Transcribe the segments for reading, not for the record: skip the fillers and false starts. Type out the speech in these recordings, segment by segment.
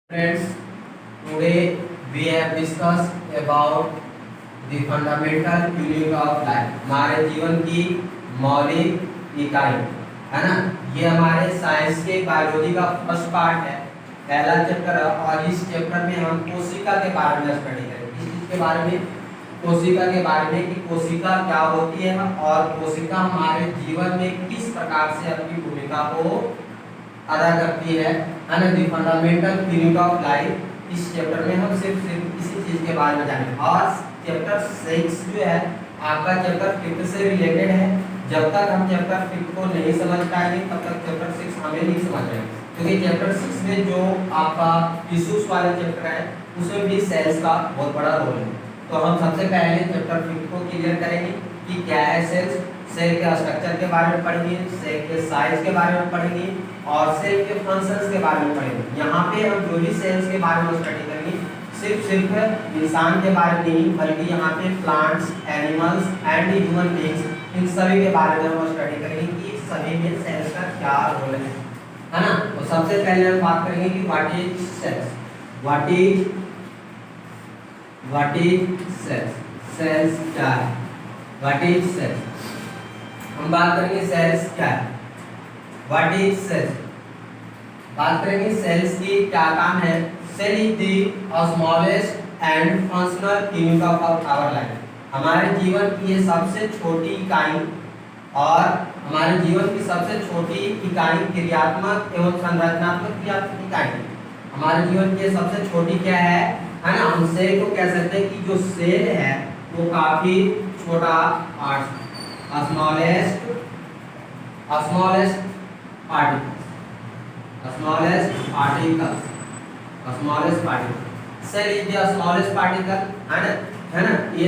Friends, today we have discussed about the fundamental unit of life. हमारे जीवन की मौलिक इकाई है ना। ये हमारे साइंस के बायोलॉजी का फर्स्ट पार्ट है, पहला चैप्टर है। और इस चैप्टर में हम कोशिका के बारे में स्टडी करेंगे। इस चीज के बारे में, कोशिका के बारे में कि कोशिका क्या होती है और कोशिका हमारे जीवन में किस प्रकार से अपनी भूमिका को अदा करती है ना। दी फंडामेंटल यूनिट ऑफ लाइफ, इस चैप्टर में हम सिर्फ इसी चीज के बारे में जानेंगे। और चैप्टर 6 जो है आपका चैप्टर 5 से रिलेटेड है। जब तक हम चैप्टर 5 को नहीं समझ पाएंगे तब तक चैप्टर 6 हमें नहीं समझ आएगा, क्योंकि चैप्टर 6 में जो आपका टिश्यूज वाला चैप्टर है उसमें भी सेल्स का बहुत बड़ा रोल है। तो हम सबसे पहले चैप्टर 5 को क्लियर करेंगे कि क्या है सेल्स, सेल के स्ट्रक्चर के बारे में पढ़ेंगे, सेल के साइज के बारे में पढ़ेंगे और सेल के फंक्शंस के बारे में पढ़ेंगे। यहाँ पे हम जो भी सेल्स के बारे में स्टडी करेंगे सिर्फ इंसान के बारे में नहीं, बल्कि यहाँ पे plants, animals and human beings, इन सभी के बारे में हम स्टडी करेंगे कि सभी में सेल्स का क्या रोल है ना। तो सबसे पहले हम बात करेंगे कि what is sales. What is sales, sales क्या है, व्हाट इज सेल्स। हम बात करेंगे सेल्स क्या है, व्हाट इज सेल्स। बात करेंगे सेल्स की क्या काम है। Cell is the smallest and functional unit of our life. हमारे जीवन की ये सबसे छोटी इकाई और हमारे जीवन की सबसे छोटी इकाई क्रियात्मक एवं संरचनात्मक क्रियात्मक इकाई। हमारे जीवन की सबसे छोटी क्या है ना। हम सेल को कह सकते हैं कि जो सेल है वो काफी छोटा part, smallest particles. Cell is the smallest particle, है ना। ये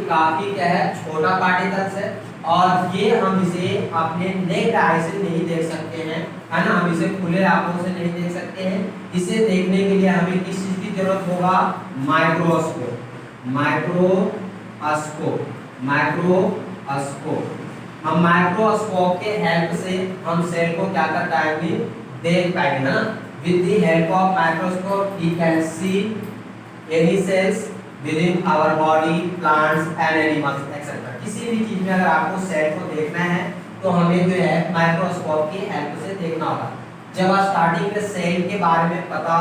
काफी क्या है, छोटा पार्टिकल्स है। और ये हम इसे अपने नेक्ड आई से नहीं देख सकते हैं, है ना। हम इसे खुले आंखों से नहीं देख सकते हैं। इसे देखने के लिए हमें किस चीज की जरूरत होगा, माइक्रोस्कोप। हम माइक्रोस्कोप के हेल्प से हम सेल को क्या कर पाएंगे, देख पाएंगे ना। With the help of microscope we can see any cells within our body, plants and animals etcetera. किसी भी चीज में अगर आपको सेल को देखना है तो हमें जो है माइक्रोस्कोप की हेल्प से देखना होगा। जब स्टार्टिंग में सेल के बारे में पता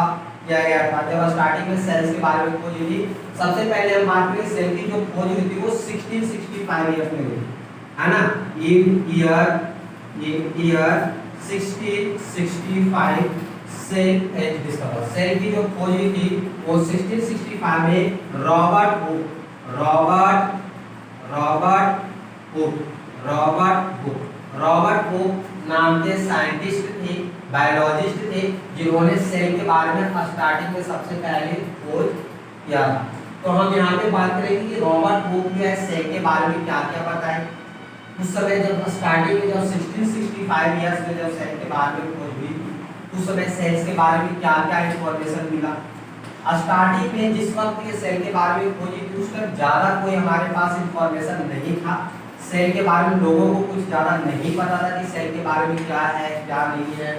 किया गया था, जब स्टार्टिंग में सेल्स के बारे में खोज हुई थी, सबसे पहले हम बात करें सेल की जो खोज हुई थी वो 1665 ईयर्स में हुई थी, है ना। In year 1665 cell as discover. Cell की जो खोज हुई थी वो 1665 में रॉबर्ट हुक नाम के साइंटिस्ट थे, बायोलॉजिस्ट थे, जिन्होंने सेल के बारे में स्टार्टिंग में सबसे पहले खोज किया था। तो हम यहाँ पे बात करेंगे कि रॉबर्ट हुक जो है सेल के बारे में क्या क्या बताए। उस समय जब स्टार्टिंग में जब 1665 ईयर्स में जब सेल के बारे में खोज हुई उस समय सेल्स के बारे में क्या क्या इंफॉर्मेशन मिला। स्टार्टिंग में जिस वक्त ये सेल के बारे में खोजी थी उस वक्त ज़्यादा कोई हमारे पास इंफॉर्मेशन नहीं था। सेल के बारे में लोगों को कुछ ज़्यादा नहीं पता था कि सेल के बारे में क्या है क्या नहीं है।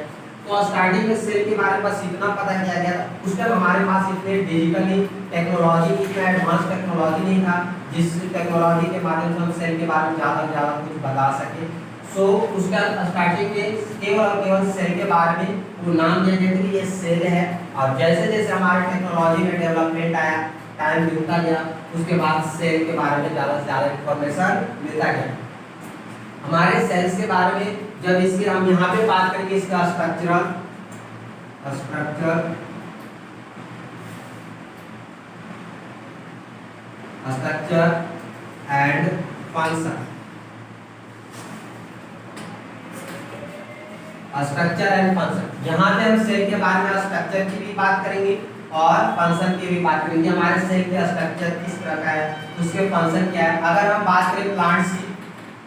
तो स्टार्टिंग में सेल के बारे में बस इतना पता किया गया था। उस टाइम हमारे पास इतने डिजिटली टेक्नोलॉजी, इतना एडवांस टेक्नोलॉजी नहीं था जिस टेक्नोलॉजी के माध्यम से हम सेल के बारे में ज़्यादा से ज़्यादा कुछ बता सके। सो उसका स्टार्टिंग में केवल और केवल सेल के बारे में वो नाम दिया गया कि ये सेल है। और जैसे जैसे हमारे टेक्नोलॉजी में डेवलपमेंट आया, टाइम बीतता गया, उसके बाद सेल के बारे में ज़्यादा से ज़्यादा इंफॉर्मेशन मिलता गया। हमारे सेल्स के बारे में जब इसके हम यहाँ पे बात करेंगे इसका structure and function. Structure and function, यहाँ पे हम सेल के बारे में स्ट्रक्चर की भी बात करेंगे और फंक्शन की भी बात करेंगे। हमारे सेल का स्ट्रक्चर किस तरह का है, उसके फंक्शन क्या है। अगर हम बात करें प्लांट्स की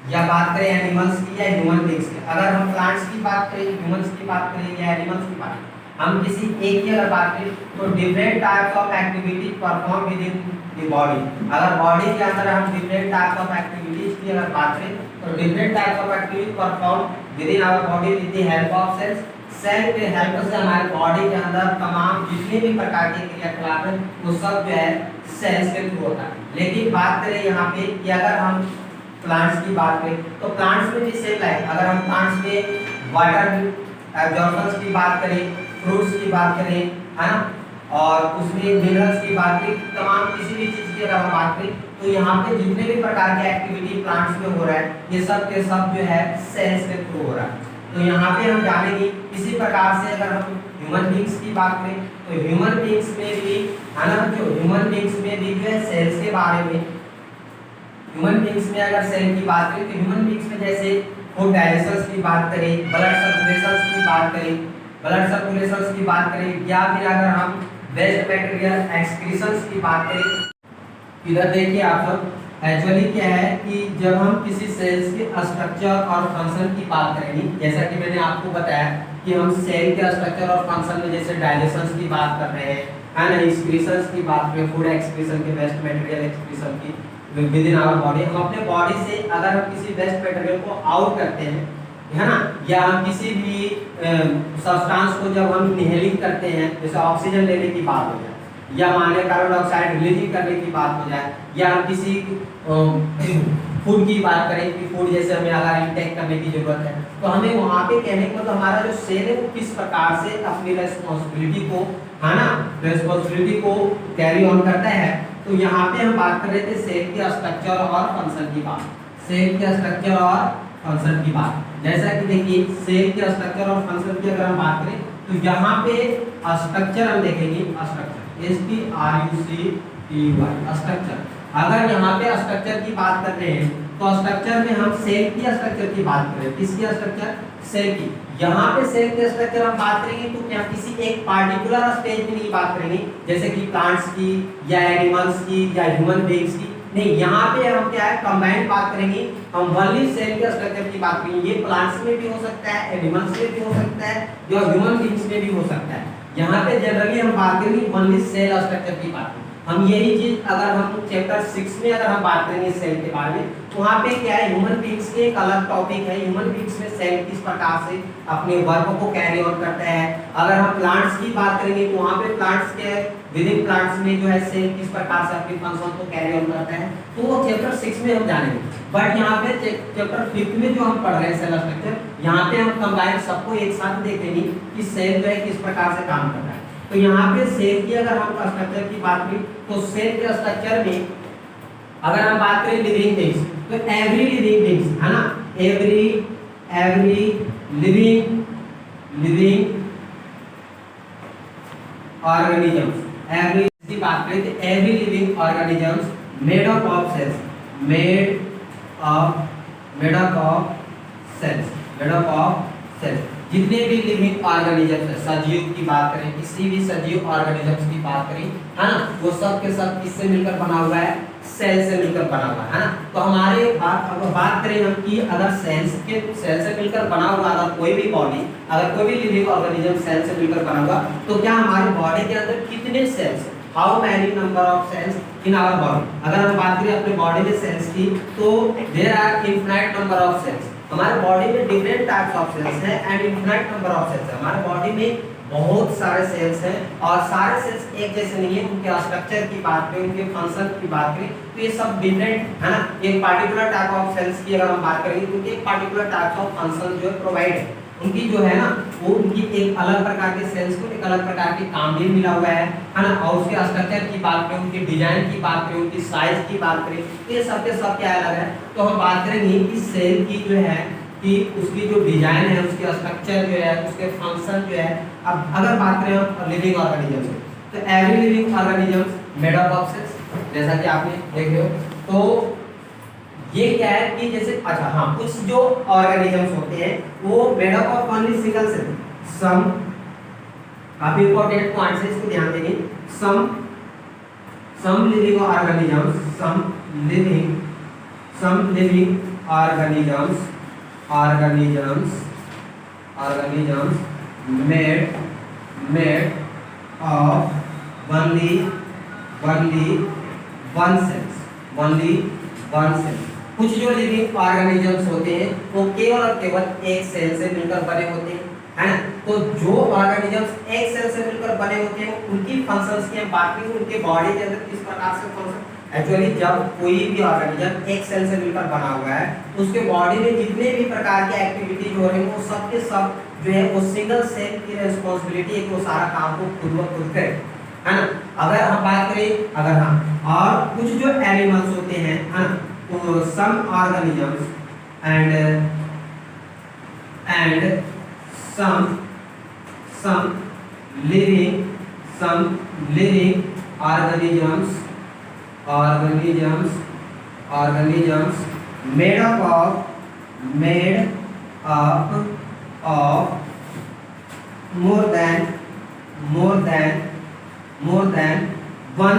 या बात करें एनिमल्स की या ह्यूमन बीइंग्स की, अगर हम प्लांट्स की बात करें, ह्यूमंस की बात करें या एनिमल्स की बात करें, हम किसी एक की अगर बात करें तो different types of activity perform with in the body. अगर बॉडी के अंदर हम डिफरेंट टाइप्स ऑफ एक्टिविटीज की अगर बात करें तो different types of activity perform within our body with the help of cells. Cell के हेल्प से हमारे बॉडी के अंदर तमाम जितने भी प्रकार के क्रियाकलाप हैं वो सब जो है सेल्स के थ्रू होता है। लेकिन बात करें यहाँ पे कि अगर हम प्लांट्स की बात करें तो प्लांट्स में भी सेम लाइक, अगर हम प्लांट्स में वाटर एब्जॉर्प्शन की बात करें, फ्रूट्स की बात करें, है ना, और उसमें मिनरल्स की बात करें, तमाम किसी भी चीज़ की अगर हम बात करें तो यहाँ पे जितने भी प्रकार के एक्टिविटी प्लांट्स में हो रहा है ये सब के सब जो है सेल्स के थ्रू हो रहा है। तो यहाँ पे हम जानेंगे इसी प्रकार से अगर हम ह्यूमन बींग्स की बात करें तो ह्यूमन बींग्स में भी, है ना, जो ह्यूमन बींग्स में भी जो है सेल्स के बारे में, ह्यूमन बींग्स में अगर सेल की बात करें तो ह्यूमन बींग्स में जैसे फूड डाइजेशंस की बात करें, ब्लड सर्कुलेशंस की बात करें, या फिर अगर हम वेस्ट मटेरियल एक्सक्रीशंस की बात करें। इधर देखिए आप सब, एक्चुअली क्या है कि जब हम किसी सेल्स के स्ट्रक्चर और फंक्शन की बात करेंगे, जैसा कि मैंने आपको बताया कि हम सेल के स्ट्रक्चर और फंक्शन में जैसे डाइजेशंस की बात कर रहे हैं, है ना, एक्सक्रीशंस की बात करें, फूड एक्सक्रीशन के, वेस्ट मटेरियल एक्सक्रीशन की विद इन आवर बॉडी, हम अपने बॉडी से अगर हम किसी वेस्ट मटेरियल को आउट करते हैं, है ना, या हम किसी भी सब्सटेंस को जब हम इनहेलिंग करते हैं, जैसे ऑक्सीजन लेने की बात हो जाए या मान लें कार्बन डाइऑक्साइड रिलीजिंग करने की बात हो जाए, या हम किसी फूड की बात करें कि फूड जैसे हमें अगर इंटेक करने की जरूरत है तो हमें वहाँ पे कहने को तो हमारा जो सेल है वो किस प्रकार से अपनी रेस्पॉन्सिबिलिटी को, है ना, रेस्पॉन्सिबिलिटी को कैरी ऑन करता है। तो यहाँ पे हम बात कर रहे थे सेल के स्ट्रक्चर और फंक्शन की बात, सेल के स्ट्रक्चर और फंक्शन की बात। जैसा कि देखिए सेल के स्ट्रक्चर और फंक्शन की अगर हम बात करें तो यहाँ पे स्ट्रक्चर हम देखेंगे, स्ट्रक्चर STRUCTUR स्ट्रक्चर। अगर यहाँ पे स्ट्रक्चर की बात कर रहे हैं तो स्ट्रक्चर में हम सेल की स्ट्रक्चर की बात करें, किसकी स्ट्रक्चर, सेल की। यहाँ पे सेल के स्ट्रक्चर हम बात करेंगे तो क्या किसी एक पार्टिकुलर स्टेज में नहीं बात करेंगे जैसे कि प्लांट्स की या एनिमल्स की या ह्यूमन बीइंग्स की, नहीं, यहाँ पे हम क्या है कंबाइंड बात करेंगे, हम ओनली सेल के स्ट्रक्चर की बात करेंगे। ये प्लांट्स में भी हो सकता है, एनिमल्स में भी हो सकता है, जो ह्यूमन बीइंग्स में भी हो सकता है। यहाँ पे जनरली हम बात करेंगे ओनली सेल स्ट्रक्चर की बात। हम यही चीज अगर हम चैप्टर 6 में अगर हम बात करेंगे सेल के बारे में तो वहाँ पे क्या है, ह्यूमन बीइंग्स के एक अलग टॉपिक है, ह्यूमन बीइंग्स में सेल किस प्रकार से अपने वर्क को कैरी ऑन करता है। अगर हम प्लांट्स की बात करेंगे तो वहाँ पे प्लांट्स के विद इन प्लांट्स में जो है सेल किस प्रकार से अपने फंक्शन को कैरी ऑन करता है, तो वो चैप्टर 6 में हम जानेंगे। बट यहाँ पे चैप्टर 5 में जो हम पढ़ रहे हैं सेल स्ट्रक्चर, यहाँ पे हम कंबाइन सबको एक साथ देखेंगे कि सेल जो है किस प्रकार से काम करता है। तो यहाँ पे सेल की अगर हम स्ट्रक्चर की बात करें तो सेल के स्ट्रक्चर में अगर हम बात करें लिविंग थिंग्स तो एवरी लिविंग थिंग्स, है ना, एवरी लिविंग ऑर्गेनिजम्स, एवरी की बात करें तो every living organisms made up of cells, made up of cells. जितने भी लिविंग ऑर्गेनिजम्स है, सजीव की बात करें, किसी भी सजीव ऑर्गेनिजम्स की बात करें, है ना, वो सब के सब किससे मिलकर बना हुआ है, सेल से मिलकर बना हुआ है ना। तो हमारे बात करें हम कि अगर सेल से मिलकर बना हुआ अगर कोई भी बॉडी, अगर कोई भी लिविंग ऑर्गेनिज्म सेल से मिलकर बना हुआ तो क्या हमारे बॉडी के अंदर कितने cells, how many number of cells in our body. अगर हम बात करें अपने बॉडी में सेल्स की तो there are infinite number of cells. हमारे बॉडी में डिफरेंट टाइप्स ऑफ सेल्स हैं and infinite number of cells है। हमारे बॉडी में बहुत सारे सेल्स हैं और सारे सेल्स एक जैसे नहीं है, उनके स्ट्रक्चर की बात करें, उनके फंक्शन की बात करें तो ये सब डिफरेंट है ना। एक पार्टिकुलर टाइप ऑफ सेल्स की अगर हम बात करेंगे तो एक पार्टिकुलर टाइप ऑफ फंक्शन जो है प्रोवाइड है, उनकी जो है ना वो उनकी एक अलग प्रकार के सेल्स को एक अलग प्रकार के काम भी मिला हुआ है ना। और उसके स्ट्रक्चर की बात करें, उनकी डिजाइन की बात करें, उनकी साइज की बात करें तो ये सब के सब क्या अलग है। तो हम बात करेंगे कि सेल की जो है कि उसकी जो डिजाइन है, उसके स्ट्रक्चर जो है, उसके फंक्शन जो है। अब अगर बात करें हम लिविंग ऑर्गेनिजम्स तो every living organisms made up of cells, जैसा कि आपने देख रहे हो। तो ये क्या है कि जैसे अच्छा हाँ, कुछ जो ऑर्गेनिजम्स होते हैं वो made up of only single cell. Some काफी इंपॉर्टेंट पॉइंट्स है, इसको ध्यान देंगे। Some living organisms, some living organisms made of only one cell। कुछ जो लिविंग ऑर्गेनिजम्स होते हैं वो केवल और केवल एक सेल से मिलकर बने होते हैं, है ना। तो जो ऑर्गेनिजम्स एक सेल से मिलकर बने होते हैं उनकी फंक्शंस की हम बात करेंगे, उनके बॉडी के अंदर किस प्रकार से फंक्शन। एक्चुअली जब कोई भी ऑर्गेनिज्म एक सेल से मिलकर बना हुआ है तो उसके बॉडी में जितने भी प्रकार के एक्टिविटीज हो रहे हैं वो सब के सब जो है वो सिंगल सेल की रिस्पांसिबिलिटी है कि वो सारा काम को खुद ब खुद करे, है ना। अगर हम बात करें, अगर हाँ, और कुछ जो एनिमल्स होते हैं, है ना, तो some organisms and some living organisms made up of more than one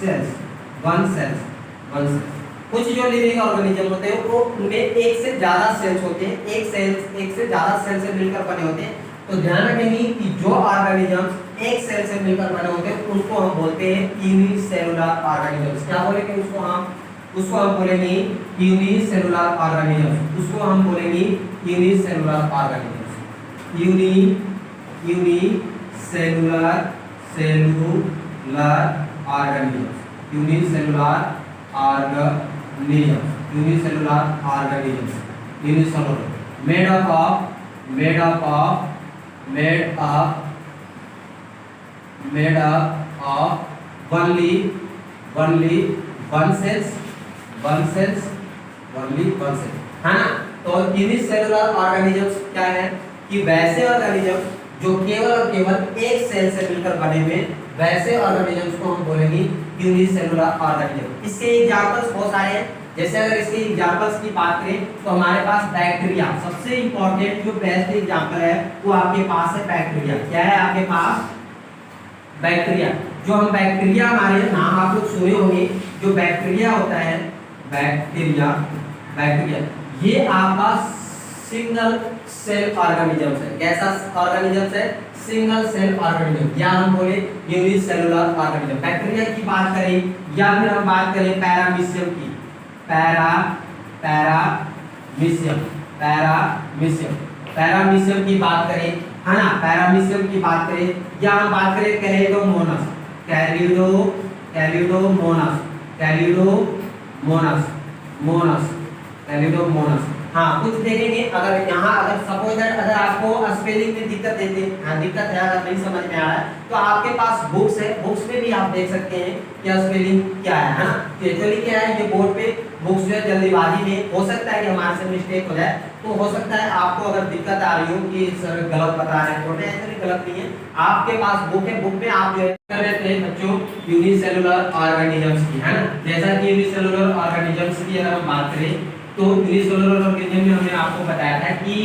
cells। कुछ जो लिविंग ऑर्गेनिज्म होते हैं वो उनमें एक से ज्यादा सेल्स होते हैं, एक से ज्यादा सेल से मिलकर बने होते हैं। तो ध्यान रखेंगे कि जो ऑर्गेनिजम्स एक सेल से मिलकर बने होते हैं उनको हम बोलते हैं यूनिसेलुलर ऑर्गेनिजम्स। क्या बोलेंगे उसको हम बोलेंगे यूनिसेलुलर ऑर्गेनिजम्स। उसको हम बोलेंगे unicellular organisms. Unicellular organisms. Unicellular made up of only one cells, है ना। तो यूनिसेलुलर ऑर्गेनिजम्स क्या है कि वैसे ऑर्गेनिज्म जो केवल और केवल एक सेल से मिलकर बने हुए, वैसे ऑर्गेनिजम्स को हम बोलेंगे यूनिसेलुलर ऑर्गेनिज्म। इसके एग्जांपल्स बहुत सारे हैं। जैसे अगर इसके एग्जांपल्स की बात करें तो हमारे पास बैक्टीरिया सबसे इंपॉर्टेंट जो बेस्ट एग्जांपल है वो आपके पास है बैक्टीरिया। क्या है आपके पास? बैक्टीरिया। जो हम बैक्टीरिया, हमारे नाम आप लोग सुने होंगे, जो बैक्टीरिया होता है, बैक्टीरिया ये आपका सिंगल सेल ऑर्गेनिजम्स है। कैसा ऑर्गेनिजम्स है? सिंगल सेल ऑर्गेनिज्म, या हम बोले यूनिसेलुलर ऑर्गेनिज्म। बैक्टीरिया की बात करें या फिर हम बात करें पैरामीशियम की, पैरामीशियम की बात करें, है ना, पैरामीशियम की बात करें, या हम बात करें कैलिडोमोनास। हाँ, कुछ देखेंगे अगर यहाँ, अगर सपोज दैट अगर आपको स्पेलिंग में दिक्कत है, अगर नहीं समझ में आ रहा है तो आपके पास बुक्स है, बुक्स में भी आप देख सकते हैं कि स्पेलिंग क्या है ना। तो एक्चुअली क्या है, ये बोर्ड पे बुक्स जो है जल्दीबाजी में हो सकता है कि हमारे से मिस्टेक हो जाए, तो हो सकता है आपको अगर दिक्कत आ रही हो कि सर गलत बता रहे हैं, छोटे ऐसे गलत नहीं है। आपके पास बुक है, बुक में आप जो है कर रहे थे बच्चों यूनिसेलुलर ऑर्गेनिजम्स की, है ना। जैसा कि यूनिसेलुलर ऑर्गेनिजम्स की अगर हम बात करें तो यूनिसेलुलर ऑर्गेनिज्म में हमने आपको बताया था कि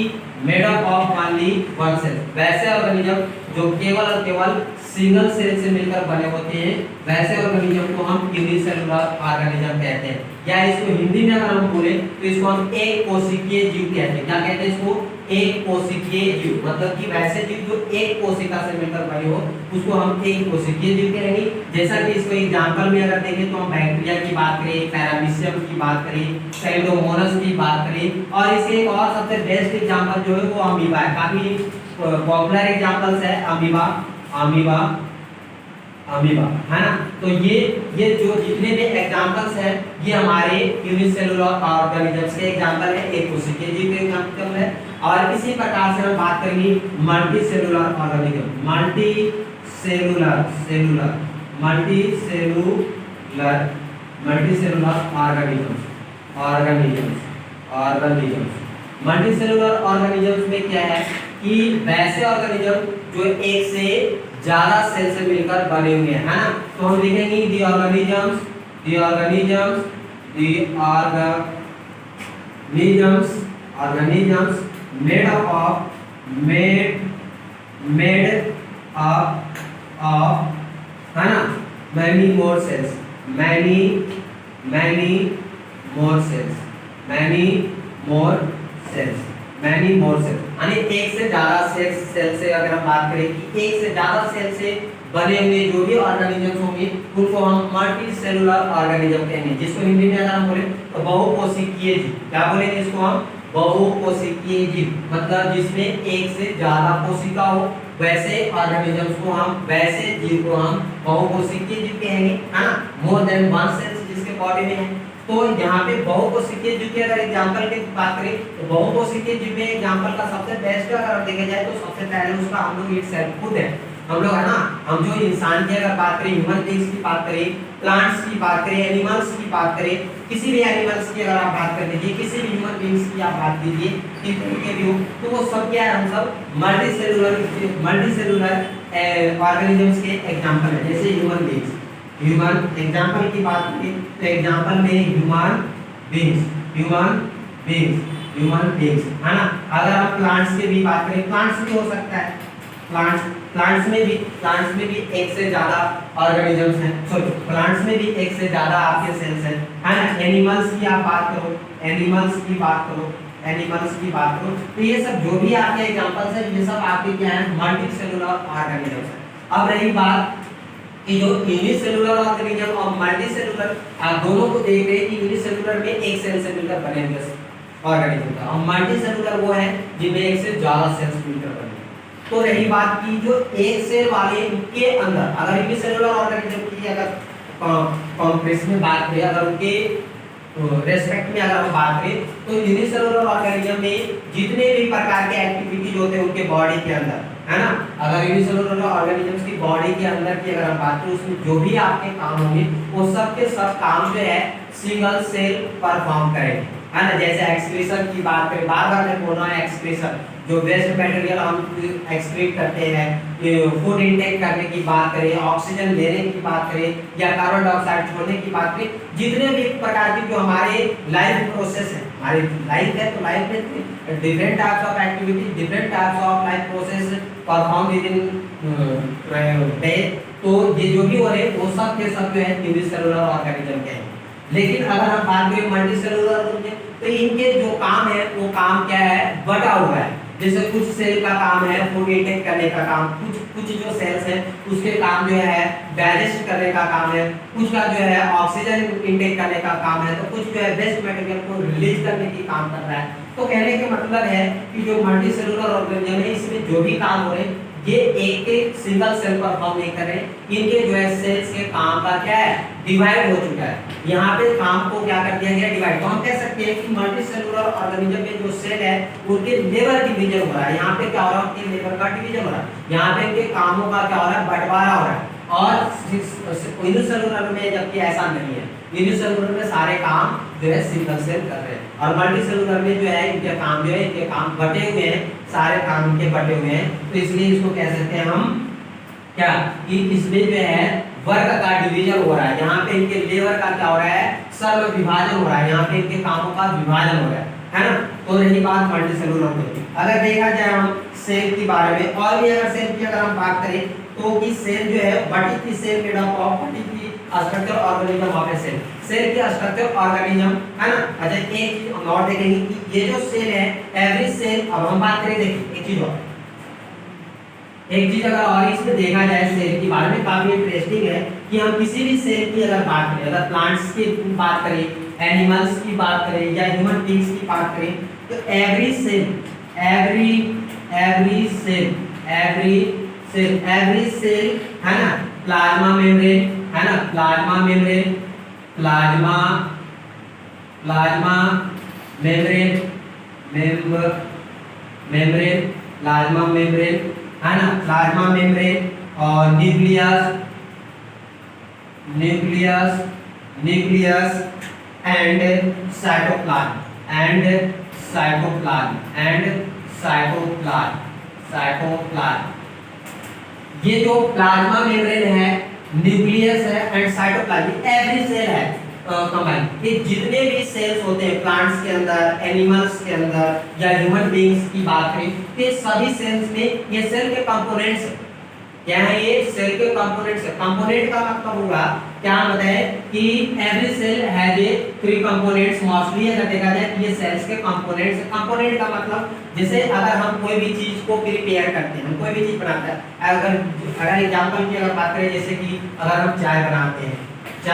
made up of only one cell. वैसे ऑर्गेनिज्म जो केवल और केवल सिंगल सेल से मिलकर बने होते हैं, वैसे ऑर्गेनिज्म को हम यूनिसेलुलर ऑर्गेनिज्म कहते हैं। या इसको हिंदी में अगर हम बोले तो इसको हम एक कोशिकीय जीव कहते हैं। क्या कहते हैं इसको? एक कोशिकीय जीव। मतलब कि वैसे जीव जो एक कोशिका से मिलकर बने हो उसको हम एक कोशिकीय जीव कहेंगे। जैसा कि इसको एग्जांपल में अगर देखें तो हम बैक्टीरिया की बात करें, पैरामीशियम की बात करें, कैलिडोमोनास की बात करें, और इसके एक और सबसे बेस्ट एग्जांपल जो है वो अमीबा है। काफी पॉपुलर एग्जांपल्स है अमीबा, है ना। तो ये जो जितने भी एग्जांपल्स हैं ये हमारे यूनिसेलुलर ऑर्गेनिजम्स के एग्जांपल है, एक कोशिकीय जीव के एग्जांपल है। और इसी प्रकार से हम बात करेंगे मल्टीसेलुलर ऑर्गेनिज्म, मल्टीसेलुलर ऑर्गेनिजम्स में क्या है कि वैसे ऑर्गेनिज्म जो एक से ज्यादा सेल से मिलकर बने हुए हैं, है ना। तो हम लिखेंगे दी ऑर्गेनिजम्स मेड अप ऑफ, है ना, many more cells, यानी एक से ज्यादा सेल से अगर हम बात करें कि एक से ज्यादा सेल से बने हुए जो भी ऑर्गेनिजम्स होंगे उनको हम मल्टीसेलुलर ऑर्गेनिज्म कहेंगे। जिसको हिंदी में अगर हम बोले तो बहुकोशिकीय जीव। क्या बोलेंगे इसको हम? बहुकोशिकीय जीव, मतलब जिसमें एक से ज्यादा कोशिका हो, वैसे ऑर्गेनिजम्स को हम, वैसे जीव को हम बहुकोशिकीय जीव कहेंगे, है ना। मोर देन वन सेल्स जिसके बॉडी में है। तो यहाँ पे बहुकोशिकीय जीव की अगर एग्जांपल की बात करें तो बहुकोशिकीय जीव में एग्जांपल का सबसे बेस्ट अगर देखा जाए तो सबसे पहले उसका हम लोग इटसेल्फ खुद है, हम लोग, है ना। हम जो इंसान की अगर बात करें, ह्यूमन बीइंग्स की बात करें, प्लांट्स की बात करें, एनिमल्स की बात करें, किसी भी एनिमल्स की अगर आप बात कर लीजिए, किसी भी ह्यूमन बीइंग्स की आप बात कीजिए, के भी हो, तो वो सब क्या है, हम सब मल्टीसेलुलर ऑर्गेनिजम्स के एग्जांपल है। जैसे ह्यूमन बीइंग्स, ह्यूमन एग्जांपल की बात करें तो एग्जांपल में ह्यूमन बीइंग्स, है ना। अगर हम प्लांट्स की भी बात करें, प्लांट्स भी हो सकता है, प्लांट्स में भी एक से ज्यादा ऑर्गेनिजम्स हैं, सॉरी प्लांट्स में भी एक से ज्यादा आपके सेल्स हैं, है ना। एनिमल्स की आप बात करो, एनिमल्स की बात करो, तो ये सब जो भी आपके एग्जांपल्स हैं, ये सब आपके क्या है, मल्टीसेलुलर ऑर्गेनिजम्स हैं। अब रही बात कि जो यूनिसेलुलर ऑर्गेनिज्म और मल्टीसेलुलर, आप दोनों को देख रहे हैं कि यूनिसेलुलर में एक सेल से मिलकर बने हुए ऑर्गेनिज्म का, और मल्टीसेलुलर वो है जिनमें एक से ज्यादा सेल्स मिलकर बने। तो रही बात की जो एक सेल वाले के अंदर, अगर यूनिसेलुलर ऑर्गेनिज्म की अगर कॉम्प्लेक्स में बात करें, अगर उनके रेस्पेक्ट में अगर हम बात करें, तो यूनिसेलुलर ऑर्गेनिज्म में जितने भी प्रकार के एक्टिविटीज होते हैं उनके बॉडी के अंदर, है ना। अगर यूनिसेलुलर ऑर्गेनिजम्स की बॉडी के अंदर की अगर हम बात करें, उसमें जो भी आपके काम होंगे वो सब के सब काम जो है सिंगल सेल परफॉर्म करेंगे, है ना। जैसे एक्सक्रीशन की बात करें, बार-बार मैं बोल रहा हूं एक्सक्रीशन, जो वेस्ट मटेरियल हम एक्सक्रीट करते हैं, फूड इनटेक करने की बात करें, ऑक्सीजन लेने की बात करें, या कार्बन डाइऑक्साइड छोड़ने की बात करें, जितने भी प्रकार की जो हमारे लाइफ प्रोसेस है, हमारी लाइफ है तो लाइफ में different types of activity, different types of life process perform with in day, तो ये जो भी हो रहे वो सब के सब जो है यूनिसेलुलर ऑर्गेनिज्म के हैं। लेकिन अगर हम बात करें मल्टीसेलुलर ऑर्गेनिज्म, तो इनके जो काम है वो काम क्या है, बटा हुआ है। जैसे कुछ सेल का काम है फूड इनटेक करने का काम, कुछ जो सेल्स हैं उसके काम जो है डाइजेस्ट करने का काम है, कुछ का जो है ऑक्सीजन इनटेक करने का काम है, तो कुछ जो है वेस्ट मटेरियल को रिलीज करने की काम कर रहा है। तो कहने का मतलब है कि जो मल्टीसेलुलर ऑर्गेनिज्म है इसमें जो भी काम हो रहे हैं ये एक एक सिंगल सेल परफॉर्म नहीं कर रहे, इनके जो है सेल्स के काम का क्या है, डिवाइड हो चुका है। यहाँ पे काम को क्या कर दिया गया, डिवाइड। तो हम कह सकते हैं कि मल्टीसेलुलर ऑर्गेनिज्म में जो सेल है उनके लेवल डिवीजन हो रहा है। यहाँ पे क्या हो रहा है, उनके लेवल का डिवीजन हो रहा है, यहाँ पे इनके कामों का क्या हो रहा है, बंटवारा हो रहा है। और यूनिसेलुलर में जबकि ऐसा नहीं है, यूनिसेलुलर में सारे काम जो है सिंगल सेल कर रहे हैं, और मल्टीसेलुलर में जो है इनके काम जो है, इनके काम बटे हुए हैं, सारे काम इनके बटे हुए हैं। तो इसलिए इसको कह सकते हैं हम क्या, कि इसमें जो है वर्ग का डिवीजन हो रहा है, यहाँ पे इनके लेवर का क्या हो रहा है, सर्व विभाजन हो रहा है, यहाँ पे इनके कामों का विभाजन हो रहा है ना। तो रही बात मल्टीसेलुलर में। अगर देखा जाए हम सेल के बारे में, और भी अगर सेल की अगर हम बात करें तो कि सेल जो है what is the cell made up of, what is the structure organism of a cell, cell की स्ट्रक्चर ऑर्गेनिज्म, है ना। अच्छा एक चीज हम और देखेंगे कि ये जो सेल है, एवरी सेल, अब हम बात करें, देखिए एक चीज अगर और इसमें देखा जाए सेल के बारे में, काफी इंटरेस्टिंग है कि हम किसी भी सेल की अगर बात करें, अगर प्लांट्स की बात करें, एनिमल्स की बात करें, या ह्यूमन बीइंग्स की बात करें, तो एवरी सेल है ना, प्लाज्मा मेम्ब्रेन, है ना, प्लाज्मा मेम्ब्रेन, प्लाज्मा मेम्ब्रेन, है ना, प्लाज्मा मेम्ब्रेन, और न्यूक्लियस एंड साइटोप्लाज्म। ये जो प्लाज्मा मेम्ब्रेन है, न्यूक्लियस है एंड साइटोप्लाज्म, एवरी सेल है कंबाइन। ये जितने भी सेल्स होते हैं प्लांट्स के अंदर, एनिमल्स के अंदर, या ह्यूमन बीइंग्स की बात करें, तो सभी सेल्स में ये सेल के कंपोनेंट्स है। क्या है ये, सेल के कंपोनेंट्स है। कंपोनेंट का मतलब होगा क्या बताए कि every cell has a 3 components. Mostly अगर देखा जाए तो ये सेल्स के कंपोनेंट्स है। कंपोनेंट का मतलब जैसे अगर हम कोई भी चीज को प्रिपेयर करते हैं, हम कोई भी चीज बनाते हैं, अगर एग्जांपल की अगर बात करें, जैसे कि अगर हम चाय बनाते हैं तो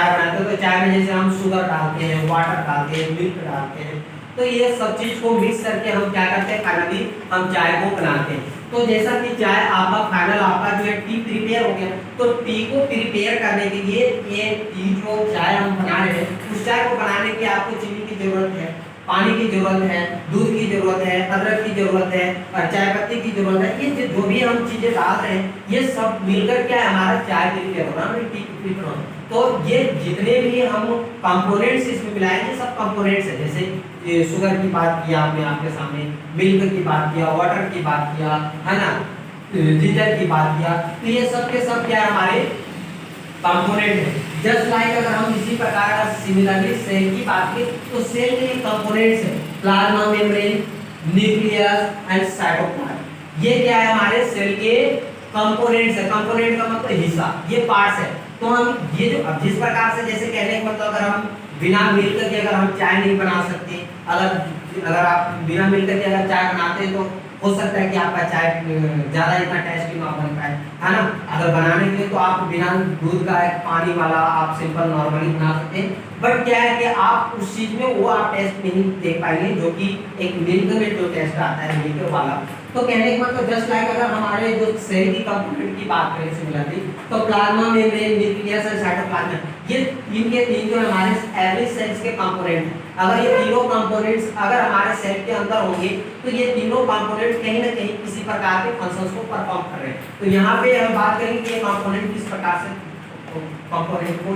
चाय में जैसे हम शुगर डालते हैं, वाटर डालते हैं, मिल्क डालते हैं, तो ये सब चीज को मिक्स करके हम क्या करते हैं, फाइनली हम चाय को बनाते हैं। तो जैसा कि चाय आपका फाइनल आपका जो है टी प्रिपेयर हो गया, तो टी को प्रिपेयर करने के लिए ये टी जो चाय हम बना रहे हैं, उस चाय को बनाने के लिए आपको चीनी की जरूरत है, पानी की जरूरत है, दूध की जरूरत है, अदरक की जरूरत है और चाय पत्ती की जरूरत है। ये जो भी हम चीजें डाल रहे हैं ये सब मिलकर क्या है, हमारा चाय प्रिपेयर हो रहा है, टी प्रिपेयर हो रहा है। तो ये जितने भी हम कंपोनेंट्स इसमें मिलाएंगे सब कंपोनेंट्स है। जैसे ये शुगर की बात किया आपने आपके सामने, मिल्क की बात किया, वाटर की बात किया, है ना, जिंजर की बात किया, तो ये सब के सब क्या है, हमारे कंपोनेंट है। जस्ट लाइक अगर हम इसी प्रकार का सिमिलरली सेल की बात करें तो सेल के कंपोनेंट्स है plasma membrane, nucleus and cytoplasm. ये क्या है, हमारे सेल के कंपोनेंट्स है। कंपोनेंट का मतलब हिस्सा, ये पार्ट्स है। तो हम ये जो अब जिस प्रकार से जैसे कहने का मतलब अगर हम बिना मिल्क के अगर हम चाय नहीं बना सकते, अगर आप बिना मिल्क के अगर चाय बनाते हैं तो हो सकता है कि आपका चाय ज़्यादा इतना टेस्टी ना बन पाए, है ना। अगर बनाने के लिए तो आप बिना दूध का एक पानी वाला आप सिंपल नॉर्मली बना सकते हैं। बट क्या है कि आप उस चीज़ में वो आप टेस्ट नहीं देख पाएंगे जो कि एक मिल्क में जो टेस्ट आता है मिल्क वाला। तो कहने का मतलब जस्ट लाइक अगर हमारे जो सेल की कंपोनेंट की बात करें सिमिलरली, तो प्लाज्मा मेम्ब्रेन, न्यूक्लियस और साइटोप्लाज्म, ये तीन के तीन जो हमारे एवरी सेल्स के कंपोनेंट हैं। अगर ये तीनों कंपोनेंट्स अगर हमारे सेल के अंदर होंगे तो ये तीनों कंपोनेंट कहीं ना कहीं किसी प्रकार के फंक्शंस को परफॉर्म कर रहे हैं। तो यहाँ पे हम बात करेंगे कि ये कंपोनेंट किस प्रकार से कंपोनेंट को